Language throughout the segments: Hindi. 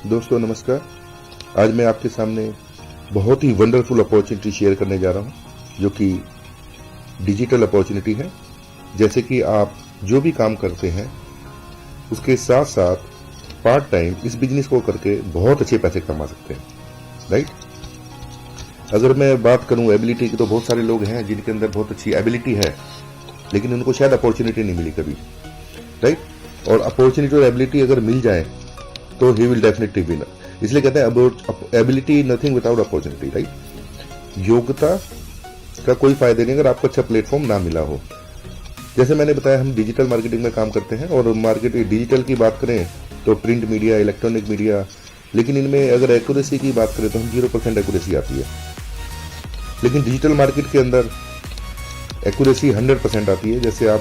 दोस्तों नमस्कार। आज मैं आपके सामने बहुत ही वंडरफुल अपॉर्चुनिटी शेयर करने जा रहा हूं जो कि डिजिटल अपॉर्चुनिटी है। जैसे कि आप जो भी काम करते हैं उसके साथ साथ पार्ट टाइम इस बिजनेस को करके बहुत अच्छे पैसे कमा सकते हैं, राइट। अगर मैं बात करूं एबिलिटी की तो बहुत सारे लोग हैं जिनके अंदर बहुत अच्छी एबिलिटी है लेकिन उनको शायद अपॉर्चुनिटी नहीं मिली कभी, राइट। और अपॉर्चुनिटी और एबिलिटी अगर मिल जाए तो ही विल डेफिनेटली विन। इसलिए कहते हैं about ability nothing without opportunity, right. योग्यता का कोई फायदा नहीं अगर आपको अच्छा प्लेटफॉर्म ना मिला हो। जैसे मैंने बताया हम डिजिटल मार्केटिंग में काम करते हैं और मार्केट डिजिटल की बात करें तो प्रिंट मीडिया, इलेक्ट्रॉनिक मीडिया, लेकिन इनमें अगर एक्यूरेसी की बात करें तो हम 0% एक्यूरेसी आती है। लेकिन डिजिटल मार्केट के अंदर एक्यूरेसी 100% आती है। जैसे आप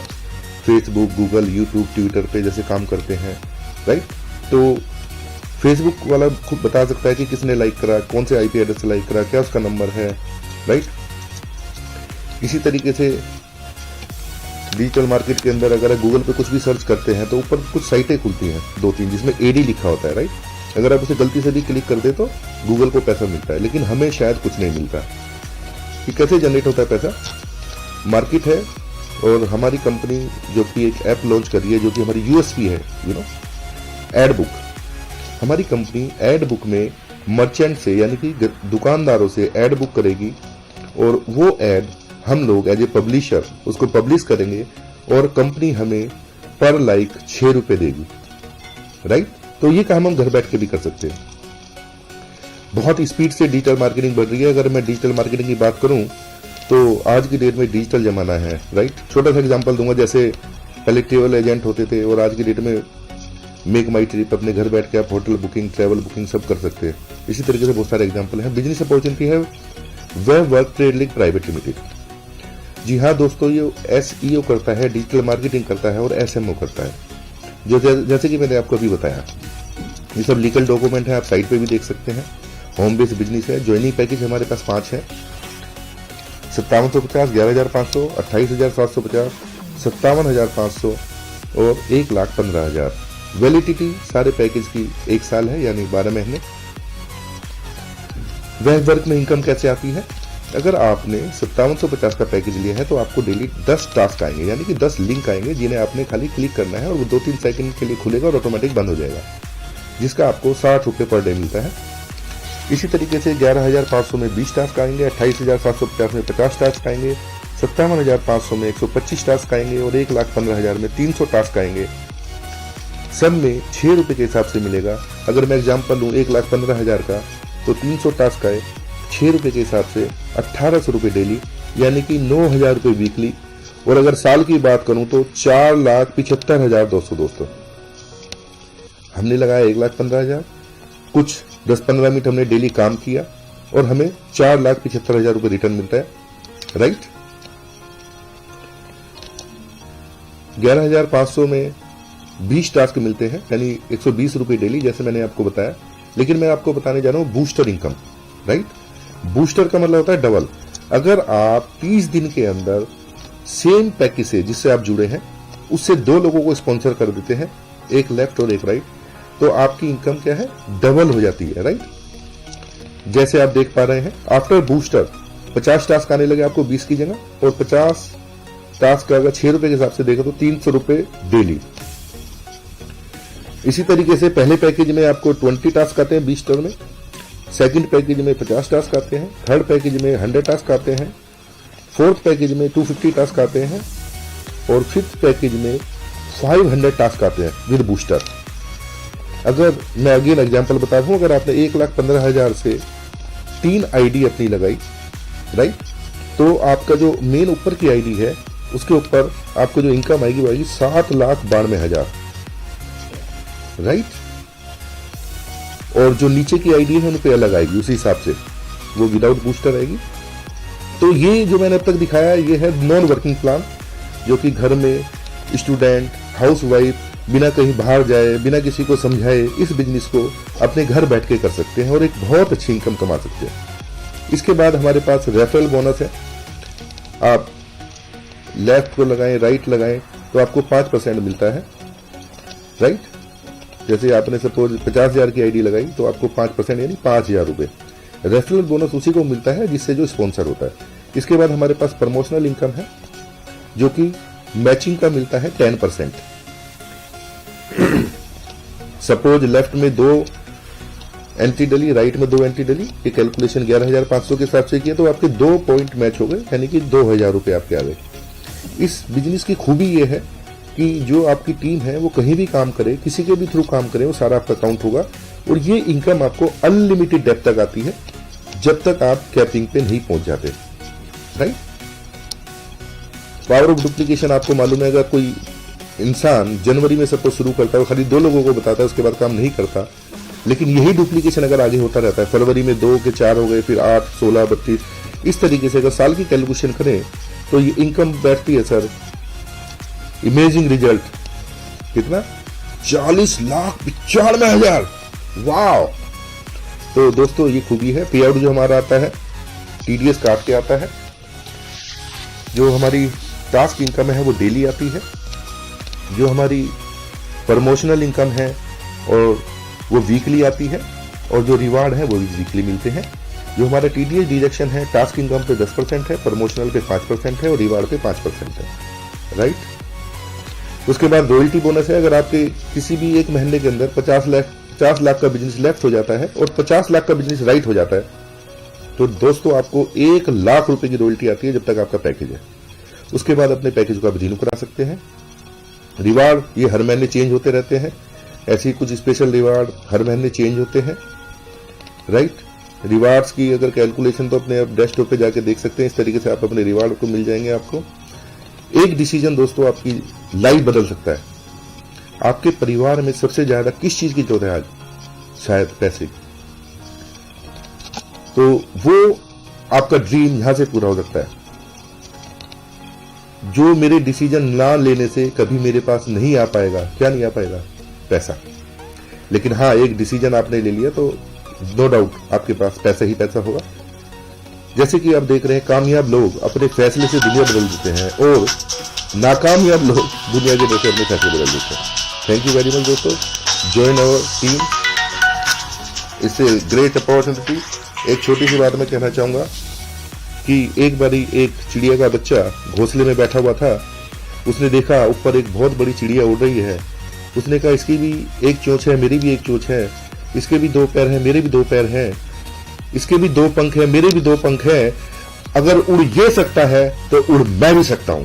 फेसबुक, गूगल, यूट्यूब, ट्विटर पे जैसे काम करते हैं, राइट। तो फेसबुक वाला खुद बता सकता है कि किसने लाइक करा, कौन से आईपी एड्रेस से लाइक करा, क्या उसका नंबर है, राइट। इसी तरीके से डिजिटल मार्केट के अंदर अगर गूगल पे कुछ भी सर्च करते हैं तो ऊपर कुछ साइटें खुलती हैं 2-3 जिसमें एडी लिखा होता है, राइट। अगर आप उसे गलती से भी क्लिक कर दे तो गूगल को पैसा मिलता है, लेकिन हमें शायद कुछ नहीं मिलता। कि कैसे जनरेट होता है पैसा? मार्केट है और हमारी कंपनी जो कि एक ऐप लॉन्च कर रही है जो कि हमारी यूएसपी है, एड बुक। हमारी कंपनी एड बुक में मर्चेंट से यानी कि दुकानदारों से एड बुक करेगी और वो एड हम लोग एज ए पब्लिशर उसको पब्लिश करेंगे और कंपनी हमें पर लाइक 6 रुपए देगी, राइट। तो ये काम हम घर बैठ के भी कर सकते हैं। बहुत स्पीड से डिजिटल मार्केटिंग बढ़ रही है। अगर मैं डिजिटल मार्केटिंग की बात करूं तो आज की डेट में डिजिटल जमाना है, राइट। छोटा सा एग्जांपल दूंगा। जैसे पहले ट्रेवल एजेंट होते थे और आज की डेट में मेक माई ट्रिप, अपने घर बैठ के आप होटल बुकिंग, ट्रैवल बुकिंग सब कर सकते हैं। इसी तरीके से बहुत सारे एग्जांपल हैं। बिजनेस अपॉर्चुनिटी है web work trade link private limited. जी हाँ दोस्तों, ये एसईओ करता है, डिजिटल मार्केटिंग करता है और एसएमओ करता है। जो जैसे कि मैंने आपको अभी बताया, ये सब लीगल डॉक्यूमेंट है, आप साइट पे भी देख सकते हैं। होम बेस्ड बिजनेस है। ज्वाइनिंग पैकेज हमारे पास 5 है। 5750, 11,500, 28,750, 57,500 और 1,15,000। वैलिडिटी सारे पैकेज की 1 साल है, यानी 12 महीने। वेब वर्क में इनकम कैसे आती है? अगर आपने 5750 का पैकेज लिया है तो आपको डेली 10 टास्क आएंगे, यानी कि 10 लिंक आएंगे जिन्हें आपने खाली क्लिक करना है और वो 2-3 सेकंड के लिए खुलेगा और ऑटोमेटिक बंद हो जाएगा, जिसका आपको 60 रुपये पर डे मिलता है। इसी तरीके से 11,500 में 20 टास्क आएंगे, 28,750 में 50 टास्क आएंगे, 57,500 में 125 टास्क आएंगे और 1,15,000 में 300 टास्क आएंगे। सब में 6 रुपये के हिसाब से मिलेगा। अगर मैं एग्जाम्पल लूँ 1,15,000 का तो 300 टास्क आए 6 रुपये के हिसाब से 1,800 रुपये डेली, यानी कि 9,000 रुपये वीकली। और अगर साल की बात करूं तो 4,75,200 दोस्तों। हमने लगाया 1,15,000, कुछ 10-15 मिनट हमने डेली काम किया और हमें 4,75,000 रुपये रिटर्न मिलता है, राइट। 11,500 में 20 टास्क मिलते हैं, यानी 120 रुपये डेली, जैसे मैंने आपको बताया। लेकिन मैं आपको बताने जा रहा हूं बूस्टर इनकम, राइट। बूस्टर का मतलब होता है डबल। अगर आप 30 दिन के अंदर सेम पैकेज से जिससे आप जुड़े हैं उससे 2 लोगों को स्पॉन्सर कर देते हैं, एक लेफ्ट और एक राइट, तो आपकी इनकम क्या है? डबल हो जाती है, राइट। जैसे आप देख पा रहे हैं आफ्टर बूस्टर 50 टास्क आने लगे आपको 20 की जगह, और 50 टास्क का अगर 6 रुपए के हिसाब से देखो तो 300 रुपए डेली। इसी तरीके से पहले पैकेज में आपको 20 टास्क आते हैं 20 टर्म में, सेकंड पैकेज में 50 टास्क आते हैं, थर्ड पैकेज में 100 टास्क आते हैं, फोर्थ पैकेज में 250 टास्क आते हैं और फिफ्थ पैकेज में 500 टास्क आते हैं विद बूस्टर। अगर मैं अगेन एग्जांपल बता दूं, अगर आपने 1,15,000 से 3 आईडी अपनी लगाई, राइट, तो आपका जो मेन ऊपर की आईडी है उसके ऊपर आपको जो इनकम आएगी वो आएगी 7,92,000, राइट। और जो नीचे की आईडी है उन पे अलग आएगी, उसी हिसाब से वो विदाउट बूस्टर आएगी। तो ये जो मैंने अब तक दिखाया ये है नॉन वर्किंग प्लान, जो कि घर में स्टूडेंट, हाउसवाइफ बिना कहीं बाहर जाए, बिना किसी को समझाए इस बिजनेस को अपने घर बैठ के कर सकते हैं और एक बहुत अच्छी इनकम कमा सकते हैं। इसके बाद हमारे पास रेफरल बोनस है। आप लेफ्ट को लगाएं, राइट लगाएं तो आपको 5% मिलता है, राइट। जैसे आपने सपोज 50,000 की आईडी लगाई तो आपको 5% यानी 5,000 रुपए रेफरल बोनस उसी को मिलता है जिससे जो स्पॉन्सर होता है। इसके बाद हमारे पास प्रमोशनल इनकम है जो कि मैचिंग का मिलता है 10%। सपोज लेफ्ट में 2 एंट्री डली, राइट में 2 एंट्री डली, ये कैलकुलेशन 11,500 के हिसाब से किया तो आपके 2 पॉइंट मैच हो गए, यानी कि 2,000 रुपए आपके आ गए। इस बिजनेस की खूबी ये है कि जो आपकी टीम है वो कहीं भी काम करे, किसी के भी थ्रू काम करे, वो सारा आपका काउंट होगा और ये इनकम आपको अनलिमिटेड डेप्थ तक आती है जब तक आप कैपिंग पे नहीं पहुंच जाते। राइट। पावर ऑफ डुप्लीकेशन आपको मालूम है, अगर कोई इंसान जनवरी में सपोज शुरू करता है, खाली 2 लोगों को बताता है, उसके बाद काम नहीं करता, लेकिन यही डुप्लीकेशन अगर आगे होता रहता है, फरवरी में 2 के 4 हो गए, फिर 8, 16, 32, इस तरीके से अगर साल की कैलकुलेशन करें तो ये इनकम बैठती है सर, इमेजिंग रिजल्ट कितना, 40,95,000। वाह। तो दोस्तों ये खूबी है। पे आउट जो हमारा आता है टीडीएस काट के आता है। जो हमारी टास्क इनकम है वो डेली आती है। जो हमारी प्रमोशनल इनकम है और वो वीकली आती है और जो रिवार्ड है वो भी वीकली मिलते हैं। जो हमारा टीडीएस डिडक्शन है टास्क इनकम पे 10% है, प्रमोशनल पे 5% है और रिवार्ड पे 5% है। राइट। उसके बाद रॉयल्टी बोनस है। अगर आपके किसी भी एक महीने के अंदर 50 लाख का बिजनेस लेफ्ट हो जाता है और 50 लाख का बिजनेस राइट हो जाता है तो दोस्तों आपको 1 लाख रुपए की रॉयल्टी आती है जब तक आपका पैकेज है। उसके बाद अपने पैकेज को आप रिन्यू करा सकते हैं। रिवार्ड ये हर महीने चेंज होते रहते हैं। ऐसी कुछ स्पेशल रिवार्ड हर महीने चेंज होते हैं। राइट। रिवार्ड्स की अगर कैलकुलेशन तो अपने डेस्कटॉप पे जाके देख सकते हैं। इस तरीके से आप अपने रिवार्ड को मिल जाएंगे। आपको एक डिसीजन दोस्तों आपकी लाइफ बदल सकता है। आपके परिवार में सबसे ज्यादा किस चीज की जरूरत है आज? शायद पैसे। तो वो आपका ड्रीम यहां से पूरा हो सकता है। जो मेरे डिसीजन ना लेने से कभी मेरे पास नहीं आ पाएगा, क्या नहीं आ पाएगा? पैसा। लेकिन हाँ, एक डिसीजन आपने ले लिया तो नो डाउट आपके पास पैसा ही पैसा होगा। जैसे कि आप देख रहे हैं कामयाब लोग अपने फैसले से दुनिया बदल देते हैं और नाकामयाब लोग दुनिया के देश अपने फैसले बदल देते हैं। थैंक यू वेरी मच दोस्तों। Join our team. इससे ग्रेट अपॉर्चुनिटी। एक छोटी सी बात मैं कहना चाहूंगा कि एक बारी एक चिड़िया का बच्चा घोंसले में बैठा हुआ था। उसने देखा ऊपर एक बहुत बड़ी चिड़िया उड़ रही है। उसने कहा इसकी भी एक चोंच है, मेरी भी एक चोंच है, इसके भी 2 पैर हैं, मेरे भी 2 पैर हैं, इसके भी 2 पंख हैं, मेरे भी 2 पंख हैं। अगर उड़ ये सकता है तो उड़ मैं भी सकता हूं।